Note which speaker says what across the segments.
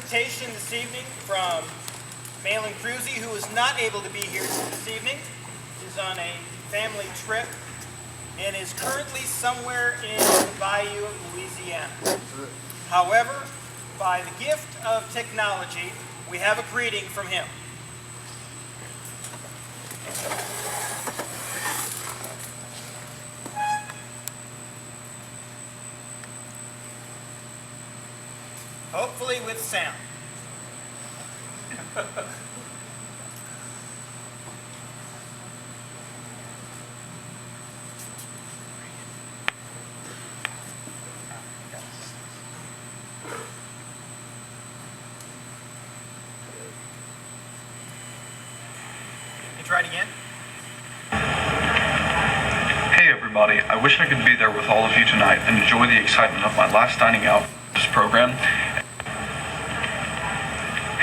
Speaker 1: invitation this evening from Mahlon Kruse, who is not able to be here this evening. He's on a family trip and is currently somewhere in the bayou of Louisiana. However, by the gift of technology, we have a greeting from him. Hopefully with sound. Try it again.
Speaker 2: Hey everybody, I wish I could be there with all of you tonight and enjoy the excitement of my last dining out this program.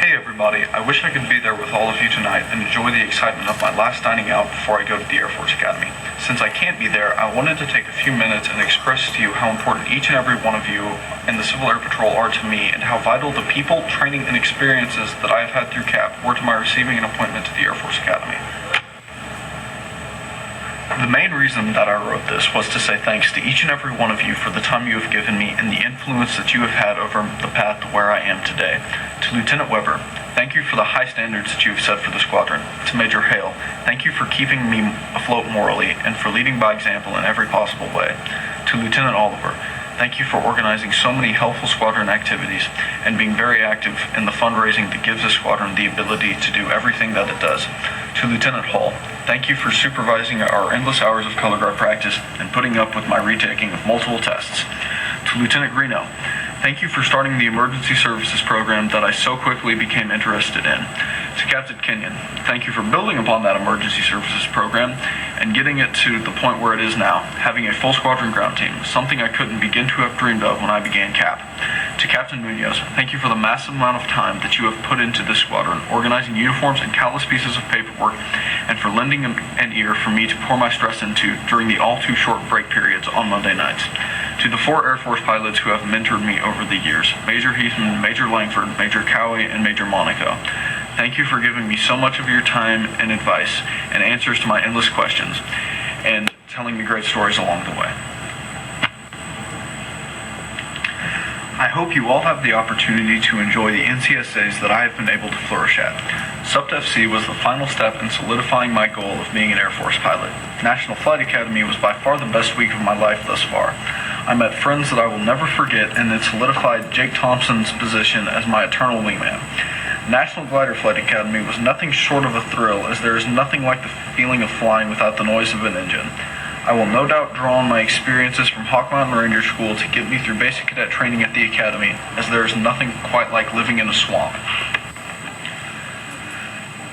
Speaker 2: Hey everybody, I wish I could be there with all of you tonight and enjoy the excitement of my last dining out before I go to the Air Force Academy. Since I can't be there, I wanted to take a few minutes and express to you how important each and every one of you in the Civil Air Patrol are to me, and how vital the people, training, and experiences that I have had through CAP were to my receiving an appointment to the Air Force Academy. The main reason that I wrote this was to say thanks to each and every one of you for the time you have given me and the influence that you have had over the path to where I am today. To Lieutenant Weber, thank you for the high standards that you have set for the squadron. To Major Hale, thank you for keeping me afloat morally and for leading by example in every possible way. To Lieutenant Oliver, thank you for organizing so many helpful squadron activities and being very active in the fundraising that gives the squadron the ability to do everything that it does. To Lieutenant Hall, thank you for supervising our endless hours of color guard practice and putting up with my retaking of multiple tests. To Lieutenant Greeno, thank you for starting the emergency services program that I so quickly became interested in. To Captain Kenyon, thank you for building upon that emergency services program and getting it to the point where it is now, having a full squadron ground team, something I couldn't begin to have dreamed of when I began CAP. To Captain Munoz, thank you for the massive amount of time that you have put into this squadron, organizing uniforms and countless pieces of paperwork, and for lending an ear for me to pour my stress into during the all too short break periods on Monday nights. To the 4 Air Force pilots who have mentored me over the years, Major Heathman, Major Langford, Major Cowie, and Major Monaco, thank you for giving me so much of your time and advice and answers to my endless questions, and telling me great stories along the way. I hope you all have the opportunity to enjoy the NCSAs that I have been able to flourish at. SUPT-FC was the final step in solidifying my goal of being an Air Force pilot. National Flight Academy was by far the best week of my life thus far. I met friends that I will never forget, and it solidified Jake Thompson's position as my eternal wingman. National Glider Flight Academy was nothing short of a thrill, as there is nothing like the feeling of flying without the noise of an engine. I will no doubt draw on my experiences from Hawk Mountain Ranger School to get me through basic cadet training at the Academy, as there is nothing quite like living in a swamp.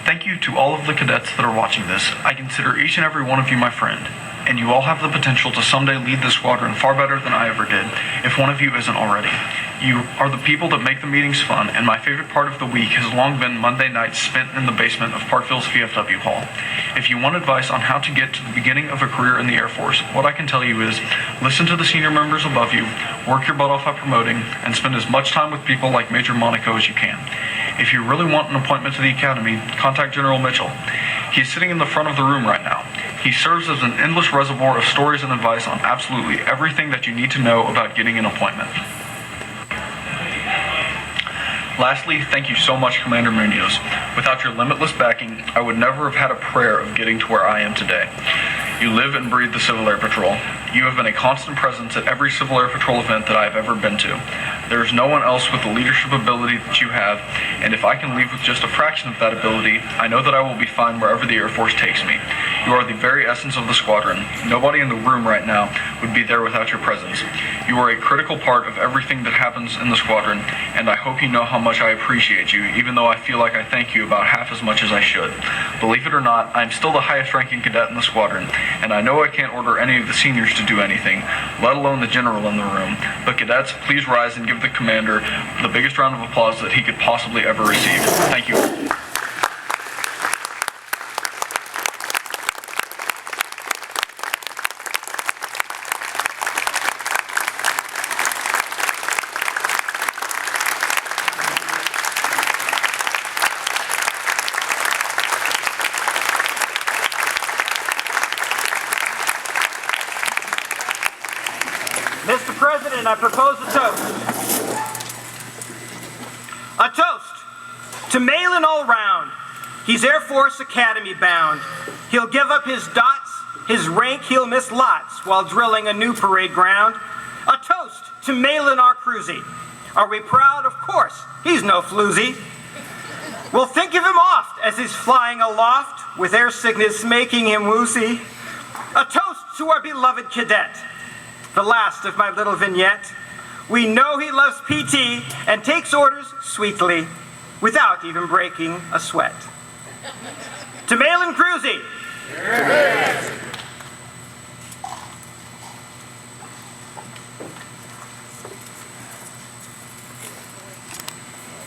Speaker 2: Thank you to all of the cadets that are watching this. I consider each and every one of you my friend, and you all have the potential to someday lead this squadron far better than I ever did, if one of you isn't already. You are the people that make the meetings fun, and my favorite part of the week has long been Monday nights spent in the basement of Parkville's VFW Hall. If you want advice on how to get to the beginning of a career in the Air Force, what I can tell you is, listen to the senior members above you, work your butt off at promoting, and spend as much time with people like Major Monaco as you can. If you really want an appointment to the Academy, contact General Mitchell. He is sitting in the front of the room right now. He serves as an endless reservoir of stories and advice on absolutely everything that you need to know about getting an appointment. Lastly, thank you so much, Commander Munoz. Without your limitless backing, I would never have had a prayer of getting to where I am today. You live and breathe the Civil Air Patrol. You have been a constant presence at every Civil Air Patrol event that I have ever been to. There is no one else with the leadership ability that you have, and if I can leave with just a fraction of that ability, I know that I will be fine wherever the Air Force takes me. You are the very essence of the squadron. Nobody in the room right now would be there without your presence. You are a critical part of everything that happens in the squadron, and I hope you know how much I appreciate you, even though I feel like I thank you about half as much as I should. Believe it or not, I am still the highest ranking cadet in the squadron, and I know I can't order any of the seniors to do anything, let alone the general in the room. But cadets, please rise and give the commander the biggest round of applause that he could possibly ever receive. Thank you.
Speaker 1: and I propose a toast. A toast to Mahlon all round. He's Air Force Academy bound. He'll give up his dots, his rank he'll miss lots while drilling a new parade ground. A toast to Mahlon Kruse. Are we proud? Of course, he's no floozy. We'll think of him oft as he's flying aloft with air sickness making him woozy. A toast to our beloved cadet, the last of my little vignette. We know he loves PT and takes orders sweetly without even breaking a sweat. To Mahlon Kruse.